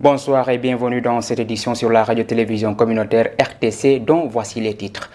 Bonsoir et bienvenue dans cette édition sur la radio-télévision communautaire RTC dont voici les titres.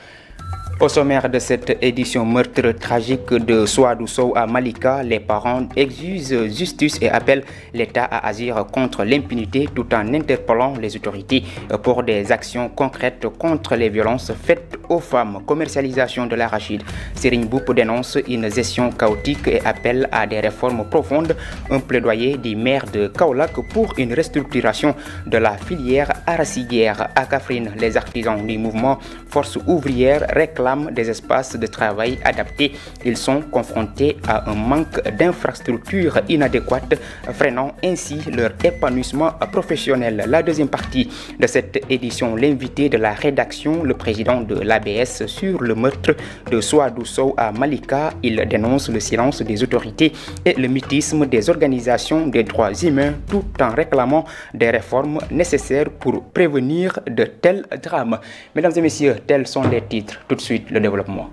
Au sommaire de cette édition, meurtre tragique de Souadou Sow à Malika, les parents exigent justice et appellent l'État à agir contre l'impunité tout en interpellant les autorités pour des actions concrètes contre les violences faites aux femmes. Commercialisation de l'arachide. Serigne Mboup dénonce une gestion chaotique et appelle à des réformes profondes. Un plaidoyer du maire de Kaolack pour une restructuration de la filière arachidière. À Kaffrine, les artisans du mouvement Force ouvrière réclament des espaces de travail adaptés. Ils sont confrontés à un manque d'infrastructures inadéquates, freinant ainsi leur épanouissement professionnel. La deuxième partie de cette édition, l'invité de la rédaction, le président de l'ABS sur le meurtre de Souadou Sow à Malika. Il dénonce le silence des autorités et le mutisme des organisations des droits humains tout en réclamant des réformes nécessaires pour prévenir de tels drames. Mesdames et messieurs, tels sont les titres. Tout de suite, le développement.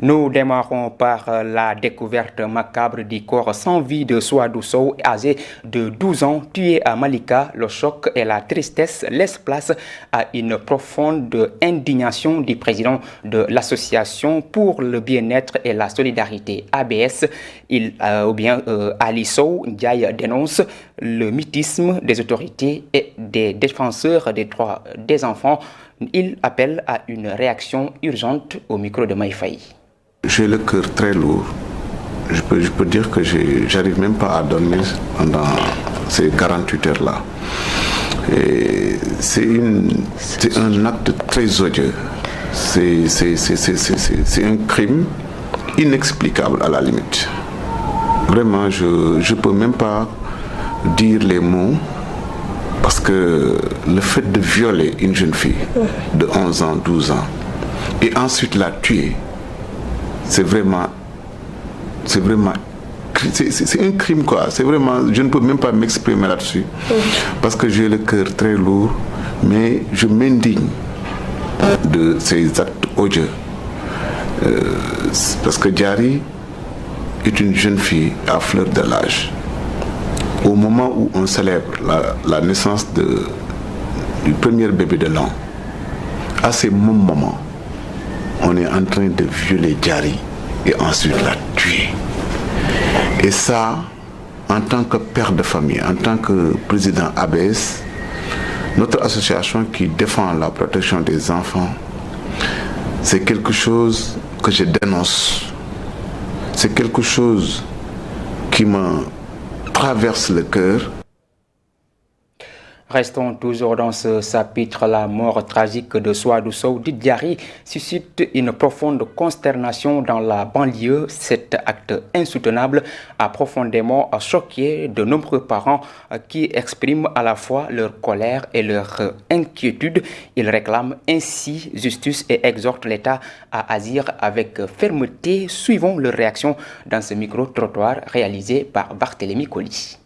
Nous démarrons par la découverte macabre du corps sans vie de Souadou Sow, âgé de 12 ans, tué à Malika. Le choc et la tristesse laissent place à une profonde indignation du président de l'association pour le bien-être et la solidarité ABS, Ali Sow Ndiaye dénonce le mutisme des autorités et des défenseurs des droits des enfants. Il appelle à une réaction urgente au micro de Maïfaï. J'ai le cœur très lourd. Je peux dire que j'arrive même pas à dormir pendant ces 48 heures-là. Et c'est un acte très odieux. C'est un crime inexplicable à la limite. Vraiment, je peux même pas dire les mots parce que le fait de violer une jeune fille de 11 ans, 12 ans et ensuite la tuer, c'est un crime quoi. C'est vraiment, je ne peux même pas m'exprimer là-dessus parce que j'ai le cœur très lourd, mais je m'indigne de ces actes odieux parce que Diary est une jeune fille à fleur de l'âge. Au moment où on célèbre la naissance du premier bébé de l'an, à ce moment, on est en train de violer Diary et ensuite la tuer. Et ça, en tant que père de famille, en tant que président ABS, notre association qui défend la protection des enfants, c'est quelque chose que je dénonce. C'est quelque chose qui me traverse le cœur. Restons toujours dans ce chapitre. La mort tragique de Souadou Sow Diary suscite une profonde consternation dans la banlieue. Cet acte insoutenable a profondément choqué de nombreux parents qui expriment à la fois leur colère et leur inquiétude. Ils réclament ainsi justice et exhortent l'État à agir avec fermeté. Suivons leur réaction dans ce micro-trottoir réalisé par Barthélémy Colli.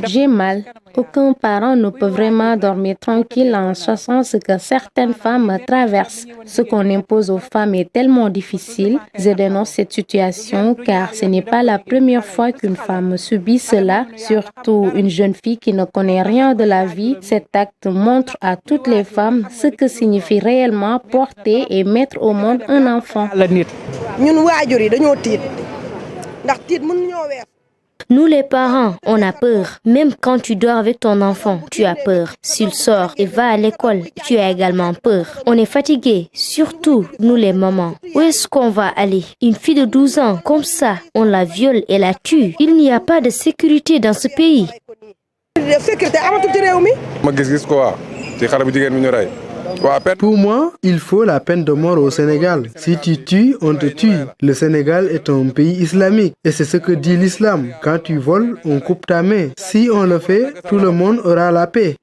J'ai mal. Aucun parent ne peut vraiment dormir tranquille en sachant ce que certaines femmes traversent. Ce qu'on impose aux femmes est tellement difficile. Je dénonce cette situation car ce n'est pas la première fois qu'une femme subit cela, surtout une jeune fille qui ne connaît rien de la vie. Cet acte montre à toutes les femmes ce que signifie réellement porter et mettre au monde un enfant. Nous les parents, on a peur. Même quand tu dors avec ton enfant, tu as peur. S'il sort et va à l'école, tu as également peur. On est fatigué, surtout nous les mamans. Où est-ce qu'on va aller? Une fille de 12 ans, comme ça, on la viole et la tue. Il n'y a pas de sécurité dans ce pays. Pour moi, il faut la peine de mort au Sénégal. Si tu tues, on te tue. Le Sénégal est un pays islamique et c'est ce que dit l'islam. Quand tu voles, on coupe ta main. Si on le fait, tout le monde aura la paix.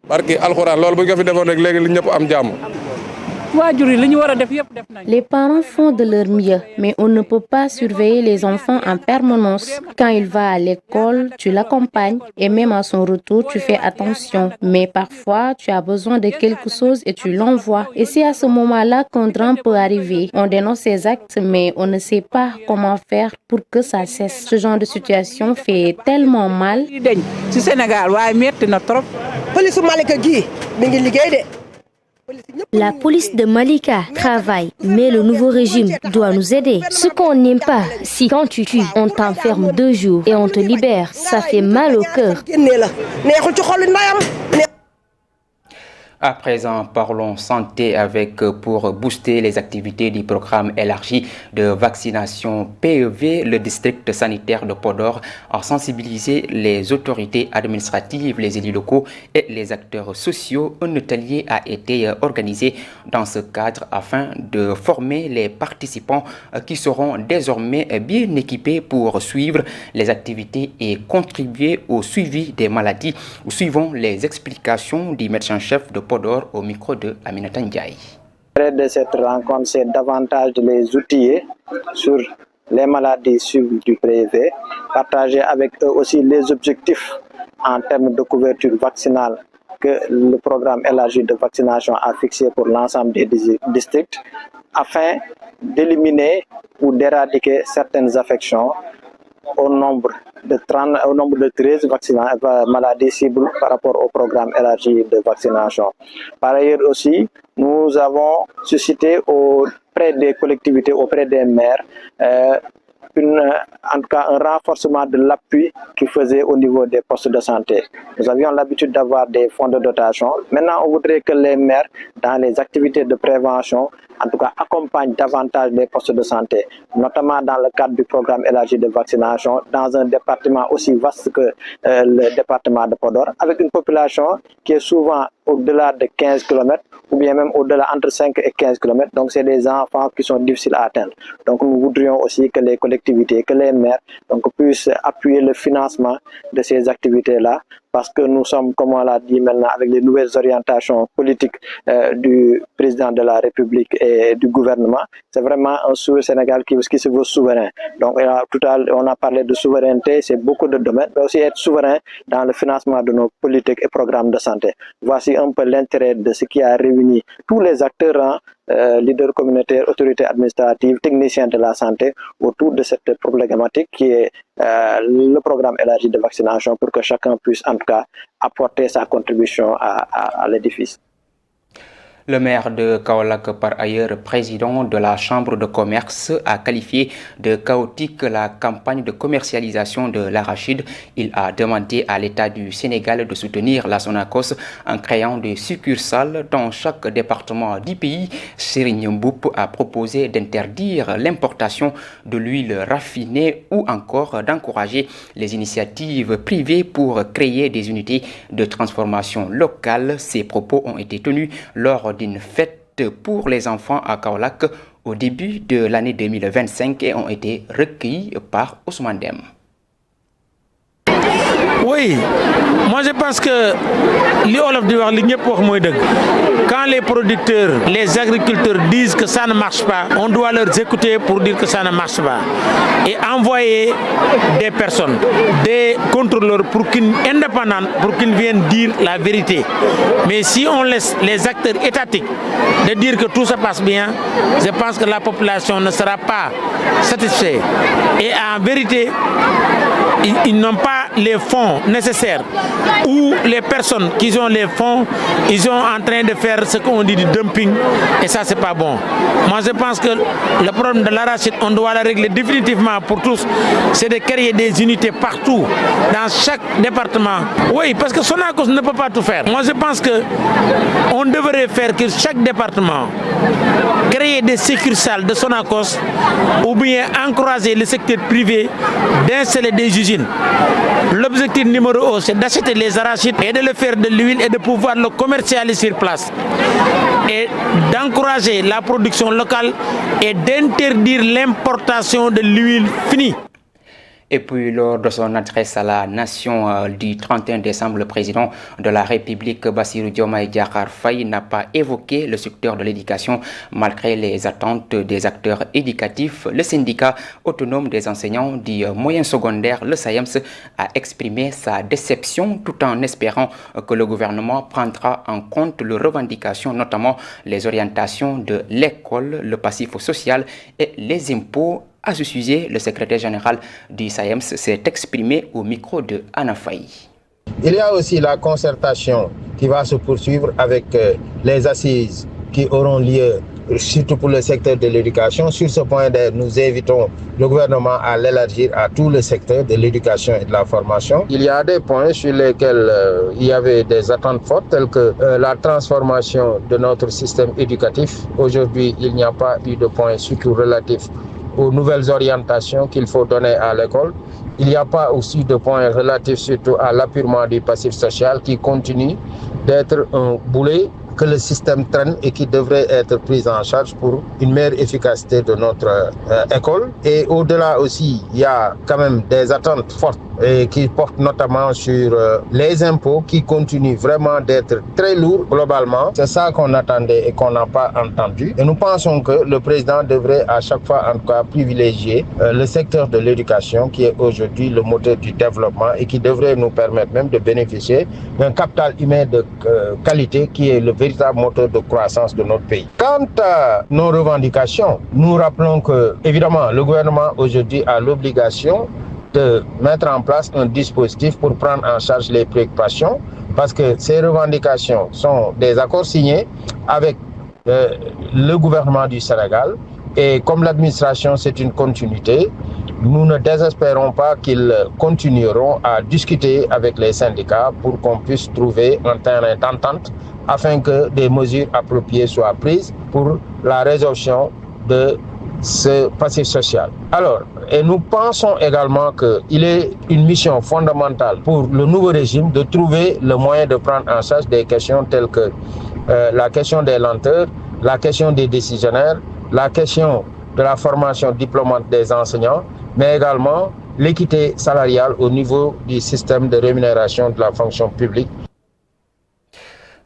Les parents font de leur mieux, mais on ne peut pas surveiller les enfants en permanence. Quand il va à l'école, tu l'accompagnes et même à son retour, tu fais attention. Mais parfois, tu as besoin de quelque chose et tu l'envoies. Et c'est à ce moment-là qu'un drame peut arriver. On dénonce ces actes, mais on ne sait pas comment faire pour que ça cesse. Ce genre de situation fait tellement mal. La police de Malika travaille, mais le nouveau régime doit nous aider. Ce qu'on n'aime pas, si quand tu tues, on t'enferme 2 jours et on te libère, ça fait mal au cœur. À présent, parlons santé avec pour booster les activités du programme élargi de vaccination PEV. Le district sanitaire de Podor a sensibilisé les autorités administratives, les élus locaux et les acteurs sociaux. Un atelier a été organisé dans ce cadre afin de former les participants qui seront désormais bien équipés pour suivre les activités et contribuer au suivi des maladies. Suivons les explications du médecin-chef de Podor au micro de Aminata Ndiaye. L'intérêt de cette rencontre, c'est davantage de les outiller sur les maladies suivies du PEV, partager avec eux aussi les objectifs en termes de couverture vaccinale que le programme élargi de vaccination a fixé pour l'ensemble des districts, afin d'éliminer ou d'éradiquer certaines affections au nombre de 13 maladies cibles par rapport au programme élargi de vaccination. Par ailleurs aussi, nous avons suscité auprès des collectivités, auprès des maires, en tout cas un renforcement de l'appui qu'ils faisaient au niveau des postes de santé. Nous avions l'habitude d'avoir des fonds de dotation. Maintenant, on voudrait que les maires, dans les activités de prévention, en tout cas accompagnent davantage les postes de santé, notamment dans le cadre du programme élargi de vaccination, dans un département aussi vaste que le département de Podor, avec une population qui est souvent au-delà de 15 km ou bien même au-delà entre 5 et 15 km. Donc, c'est des enfants qui sont difficiles à atteindre. Donc, nous voudrions aussi que les collectivités, que les maires puissent appuyer le financement de ces activités-là, parce que nous sommes, comme on l'a dit maintenant, avec les nouvelles orientations politiques du président de la République et du gouvernement. C'est vraiment un Sénégal qui se veut souverain. Donc, on a parlé de souveraineté, c'est beaucoup de domaines, mais aussi être souverain dans le financement de nos politiques et programmes de santé. Voici un peu l'intérêt de ce qui a réuni tous les acteurs, leaders communautaires, autorités administratives, techniciens de la santé, autour de cette problématique qui est le programme élargi de vaccination, pour que chacun puisse en tout cas apporter sa contribution à l'édifice. Le maire de Kaolack, par ailleurs président de la Chambre de commerce, a qualifié de chaotique la campagne de commercialisation de l'arachide. Il a demandé à l'État du Sénégal de soutenir la Sonacos en créant des succursales dans chaque département du pays. Serigne Mboup a proposé d'interdire l'importation de l'huile raffinée ou encore d'encourager les initiatives privées pour créer des unités de transformation locale. Ces propos ont été tenus lors d'une fête pour les enfants à Kaolack au début de l'année 2025 et ont été recueillis par Ousmane Dem. Oui, moi je pense que quand les producteurs, les agriculteurs disent que ça ne marche pas, on doit leur écouter pour dire que ça ne marche pas. Et envoyer des personnes, des contrôleurs indépendants pour qu'ils viennent dire la vérité. Mais si on laisse les acteurs étatiques de dire que tout se passe bien, je pense que la population ne sera pas satisfaite. Et en vérité, ils n'ont pas les fonds nécessaires, ou les personnes qui ont les fonds, ils sont en train de faire ce qu'on dit du dumping, et ça c'est pas bon. Moi je pense que le problème de l'arachide, on doit le régler définitivement pour tous, c'est de créer des unités partout, dans chaque département. Oui, parce que Sonacos ne peut pas tout faire. Moi je pense que on devrait faire que chaque département créer des succursales de Sonacos, ou bien encourager le secteur privé d'installer des usines. L'objectif numéro 1, c'est d'acheter les arachides et de le faire de l'huile et de pouvoir le commercialiser sur place. Et d'encourager la production locale et d'interdire l'importation de l'huile finie. Et puis, lors de son adresse à la nation du 31 décembre, le président de la République, Bassirou Diomaye Diakhar Faye, n'a pas évoqué le secteur de l'éducation malgré les attentes des acteurs éducatifs. Le syndicat autonome des enseignants du moyen secondaire, le SAEMS, a exprimé sa déception tout en espérant que le gouvernement prendra en compte leurs revendications, notamment les orientations de l'école, le passif social et les impôts. À ce sujet, le secrétaire général du SAEMS s'est exprimé au micro de Anna Faye. Il y a aussi la concertation qui va se poursuivre avec les assises qui auront lieu, surtout pour le secteur de l'éducation. Sur ce point, nous invitons le gouvernement à l'élargir à tout le secteur de l'éducation et de la formation. Il y a des points sur lesquels il y avait des attentes fortes, telles que la transformation de notre système éducatif. Aujourd'hui, il n'y a pas eu de points surtout relatifs aux nouvelles orientations qu'il faut donner à l'école. Il n'y a pas aussi de points relatifs surtout à l'appurement du passif social qui continue d'être un boulet que le système traîne et qui devrait être pris en charge pour une meilleure efficacité de notre école. Et au-delà aussi, il y a quand même des attentes fortes et qui portent notamment sur les impôts qui continuent vraiment d'être très lourds globalement. C'est ça qu'on attendait et qu'on n'a pas entendu. Et nous pensons que le président devrait à chaque fois en tout cas privilégier le secteur de l'éducation qui est aujourd'hui le moteur du développement et qui devrait nous permettre même de bénéficier d'un capital humain de qualité qui est le véritable moteur de croissance de notre pays. Quant à nos revendications, nous rappelons que évidemment le gouvernement aujourd'hui a l'obligation de mettre en place un dispositif pour prendre en charge les préoccupations parce que ces revendications sont des accords signés avec le gouvernement du Sénégal et comme l'administration c'est une continuité, nous ne désespérons pas qu'ils continueront à discuter avec les syndicats pour qu'on puisse trouver un terrain d'entente afin que des mesures appropriées soient prises pour la résolution de ce passif social. Alors, et nous pensons également qu'il est une mission fondamentale pour le nouveau régime de trouver le moyen de prendre en charge des questions telles que la question des lenteurs, la question des décisionnaires, la question de la formation diplômante des enseignants, mais également l'équité salariale au niveau du système de rémunération de la fonction publique.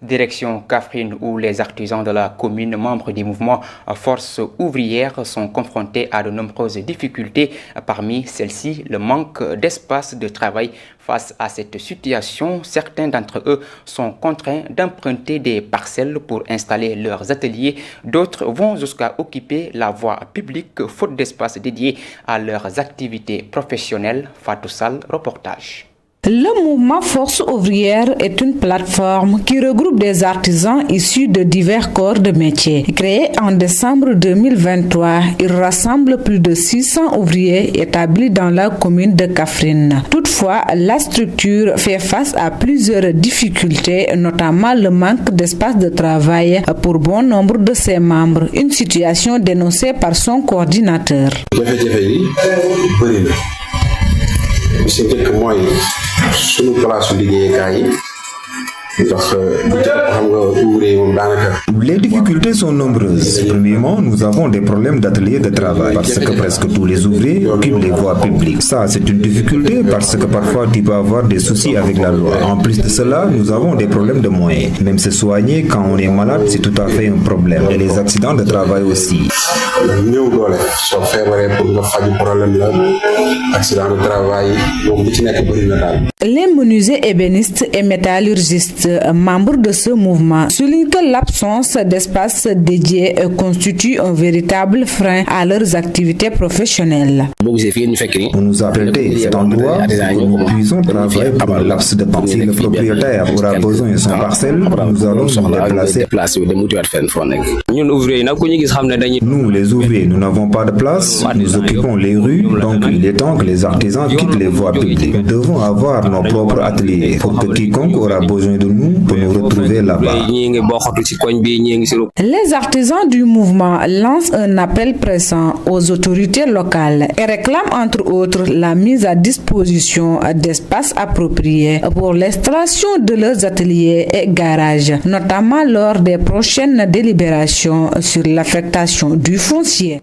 Direction Kaffrine où les artisans de la commune, membres du mouvement Force ouvrière, sont confrontés à de nombreuses difficultés. Parmi celles-ci, le manque d'espace de travail. Face à cette situation, certains d'entre eux sont contraints d'emprunter des parcelles pour installer leurs ateliers. D'autres vont jusqu'à occuper la voie publique faute d'espace dédié à leurs activités professionnelles. Fatou Sall, reportage. Le mouvement Force ouvrière est une plateforme qui regroupe des artisans issus de divers corps de métier. Créé en décembre 2023, il rassemble plus de 600 ouvriers établis dans la commune de Kaffrine. Toutefois, la structure fait face à plusieurs difficultés, notamment le manque d'espace de travail pour bon nombre de ses membres, une situation dénoncée par son coordinateur. Si njëkk mooy sunu place liggéeyukaay yi ndax xam nga ouvrier moom daanaka. Les difficultés sont nombreuses. Premièrement, nous avons des problèmes d'atelier de travail parce que presque tous les ouvriers occupent les voies publiques. Ça, c'est une difficulté parce que parfois tu peux avoir des soucis avec la loi. En plus de cela, nous avons des problèmes de moyens. Même se soigner quand on est malade, c'est tout à fait un problème. Et les accidents de travail aussi. Néew doole soo feebaree pour nga faju problème la accident de travail moom bu ci nekk bëri na daal. Les menuisiers ébénistes et métallurgistes, membres de ce mouvement, soulignent que l'absence d'espace dédié constitue un véritable frein à leurs activités professionnelles. On nous a prêté cet endroit où nous puissions travailler pour un laps de temps. Si le propriétaire aura besoin de son parcelle, nous allons nous déplacer. Nous, les ouvriers, nous n'avons pas de place, nous occupons les rues, donc il est temps que les artisans quittent les voies publiques. Nous devons avoir nos propres ateliers pour que quiconque aura besoin de nous pour nous retrouver là-bas. Les artisans du mouvement lancent un appel pressant aux autorités locales et réclament entre autres la mise à disposition d'espaces appropriés pour l'installation de leurs ateliers et garages, notamment lors des prochaines délibérations sur l'affectation du foncier.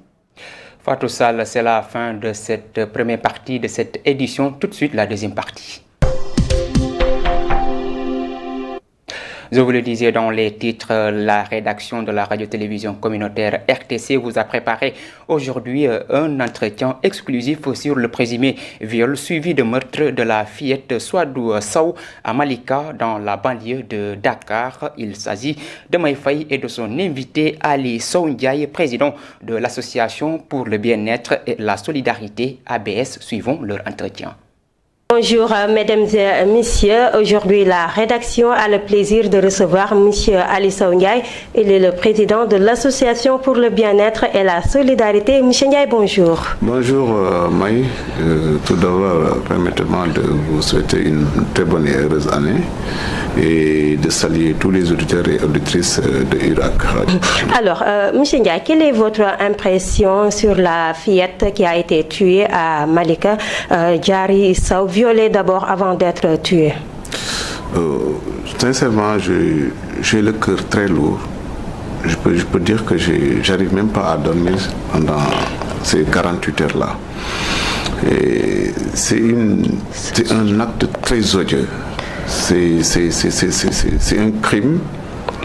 Fatou Sall, c'est la fin de cette première partie de cette édition. Tout de suite, la deuxième partie. Je vous le disais dans les titres, la rédaction de la radio-télévision communautaire RTC vous a préparé aujourd'hui un entretien exclusif sur le présumé viol suivi de meurtre de la fillette Swadou Sow à Malika dans la banlieue de Dakar. Il s'agit de May Faye et de son invité Ali Sow Ndiaye, président de l'association pour le bien-être et la solidarité ABS. Suivons leur entretien. Bonjour mesdames et messieurs, aujourd'hui la rédaction a le plaisir de recevoir monsieur Ali Sow Ndiaye. Il est le président de l'association pour le bien-être et la solidarité. Monsieur Ndiaye, bonjour. Bonjour Maï, tout d'abord permettez-moi de vous souhaiter une très bonne et heureuse année et de saluer tous les auditeurs et auditrices de Irak. Alors monsieur Ndiaye, quelle est votre impression sur la fillette qui a été tuée à Malika, Diary Sow, violée d'abord avant d'être tuée? Sincèrement, j'ai le cœur très lourd. Je peux dire que j'arrive même pas à dormir pendant ces 48 heures-là. Et c'est un acte très odieux. C'est un crime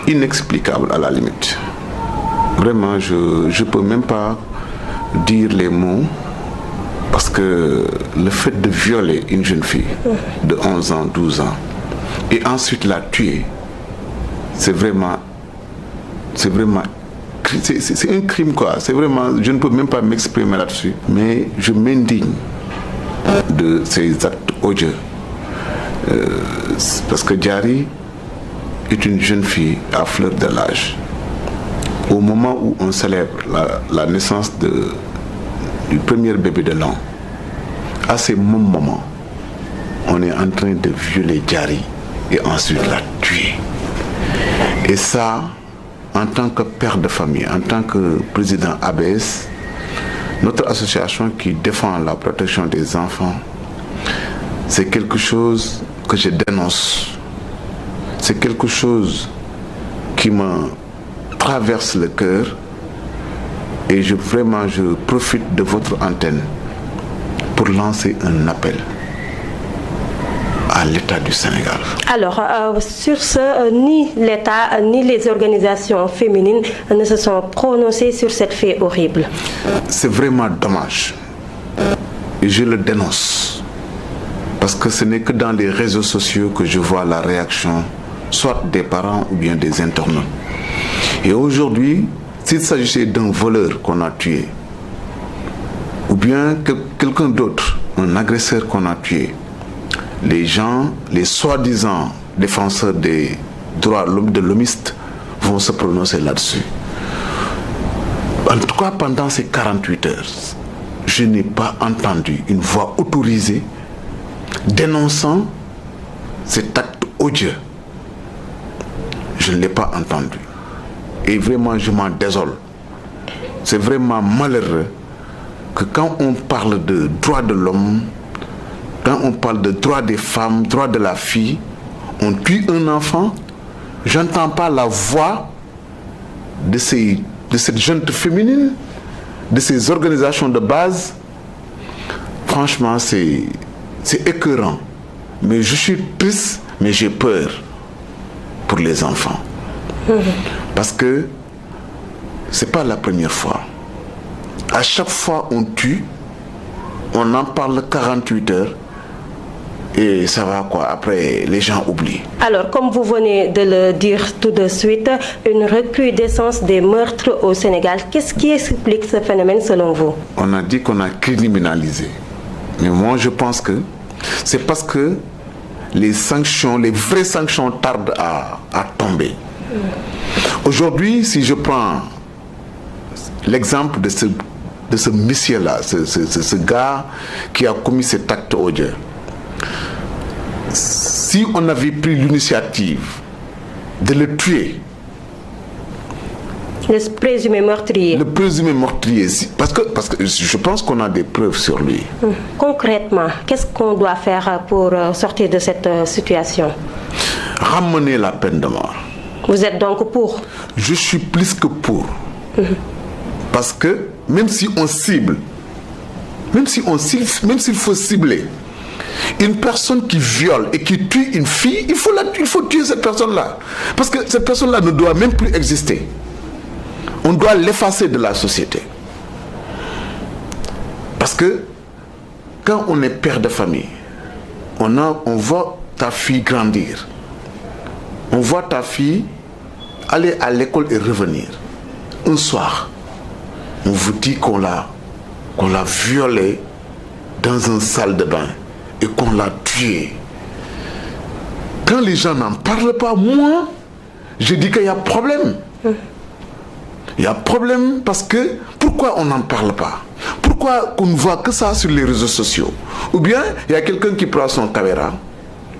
inexplicable à la limite. Vraiment, je peux même pas dire les mots. Parce que le fait de violer une jeune fille de 11 ans, 12 ans, et ensuite la tuer, c'est un crime quoi. C'est vraiment, je ne peux même pas m'exprimer là-dessus. Mais je m'indigne de ces actes odieux. Parce que Diary est une jeune fille à fleur de l'âge. Au moment où on célèbre la naissance du premier bébé de l'an, à ce même moment, on est en train de violer Diary et ensuite la tuer. Et ça, en tant que père de famille, en tant que président ABS, notre association qui défend la protection des enfants, c'est quelque chose que je dénonce. C'est quelque chose qui me traverse le cœur. Et je profite de votre antenne pour lancer un appel à l'État du Sénégal. Alors, sur ce, ni l'État ni les organisations féminines ne se sont prononcées sur cette fait horrible. C'est vraiment dommage. Et je le dénonce. Parce que ce n'est que dans les réseaux sociaux que je vois la réaction, soit des parents ou bien des internautes. Et aujourd'hui, s'il s'agissait d'un voleur qu'on a tué, ou bien quelqu'un d'autre, un agresseur qu'on a tué, les gens, les soi-disant défenseurs des droits de l'hommiste vont se prononcer là-dessus. En tout cas, pendant ces 48 heures, je n'ai pas entendu une voix autorisée dénonçant cet acte odieux. Je ne l'ai pas entendu. Et vraiment, je m'en désole. C'est vraiment malheureux que quand on parle de droits de l'homme, quand on parle de droits des femmes, droits de la fille, on tue un enfant, j'entends pas la voix de cette jeune féminine, de ces organisations de base. Franchement, c'est écœurant. Mais je suis triste, mais j'ai peur pour les enfants. Parce que c'est pas la première fois. À chaque fois on tue, on en parle 48 heures et ça va quoi, après les gens oublient. Alors, comme vous venez de le dire tout de suite, une recrudescence des meurtres au Sénégal. Qu'est-ce qui explique ce phénomène selon vous? On a dit qu'on a criminalisé. Mais moi je pense que c'est parce que les vraies sanctions tardent à tomber. Aujourd'hui, si je prends l'exemple de ce monsieur-là, ce gars qui a commis cet acte odieux, si on avait pris l'initiative de le tuer, le présumé meurtrier. Le présumé meurtrier, parce que je pense qu'on a des preuves sur lui. Concrètement, qu'est-ce qu'on doit faire pour sortir de cette situation? Ramener la peine de mort. Vous êtes donc pour? Je suis plus que pour. Parce que même si on cible, même s'il faut cibler une personne qui viole et qui tue une fille, il faut tuer cette personne-là. Parce que cette personne-là ne doit même plus exister. On doit l'effacer de la société. Parce que quand on est père de famille, on voit ta fille grandir. On voit ta fille aller à l'école et revenir. Un soir, on vous dit qu'on l'a violée dans une salle de bain et qu'on l'a tuée. Quand les gens n'en parlent pas, moi, je dis qu'il y a problème. Il y a problème parce que pourquoi on n'en parle pas? Pourquoi on ne voit que ça sur les réseaux sociaux? Ou bien il y a quelqu'un qui prend son caméra,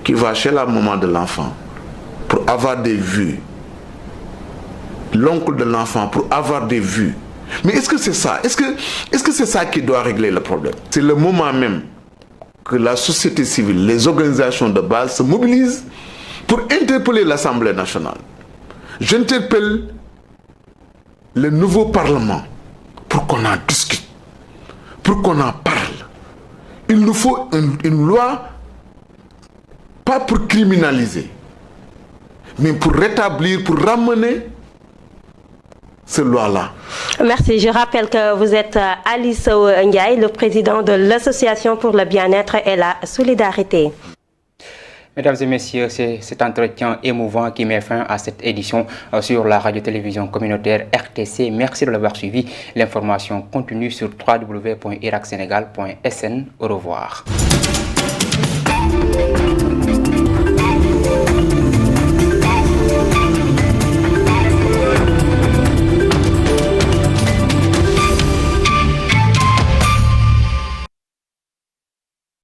qui va chez la maman de l'enfant pour avoir des vues. L'oncle de l'enfant pour avoir des vues. Mais est-ce que c'est ça? Est-ce que c'est ça qui doit régler le problème? C'est le moment même que la société civile, les organisations de base se mobilisent pour interpeller l'Assemblée nationale. J'interpelle le nouveau Parlement pour qu'on en discute, pour qu'on en parle. Il nous faut une loi, pas pour criminaliser, mais pour rétablir, pour ramener cette loi-là. Merci. Je rappelle que vous êtes Ali Sow Ndiaye, le président de l'Association pour le bien-être et la solidarité. Mesdames et messieurs, c'est cet entretien émouvant qui met fin à cette édition sur la radio-télévision communautaire RTC. Merci de l'avoir suivi. L'information continue sur www.iracsenegal.sn. Au revoir.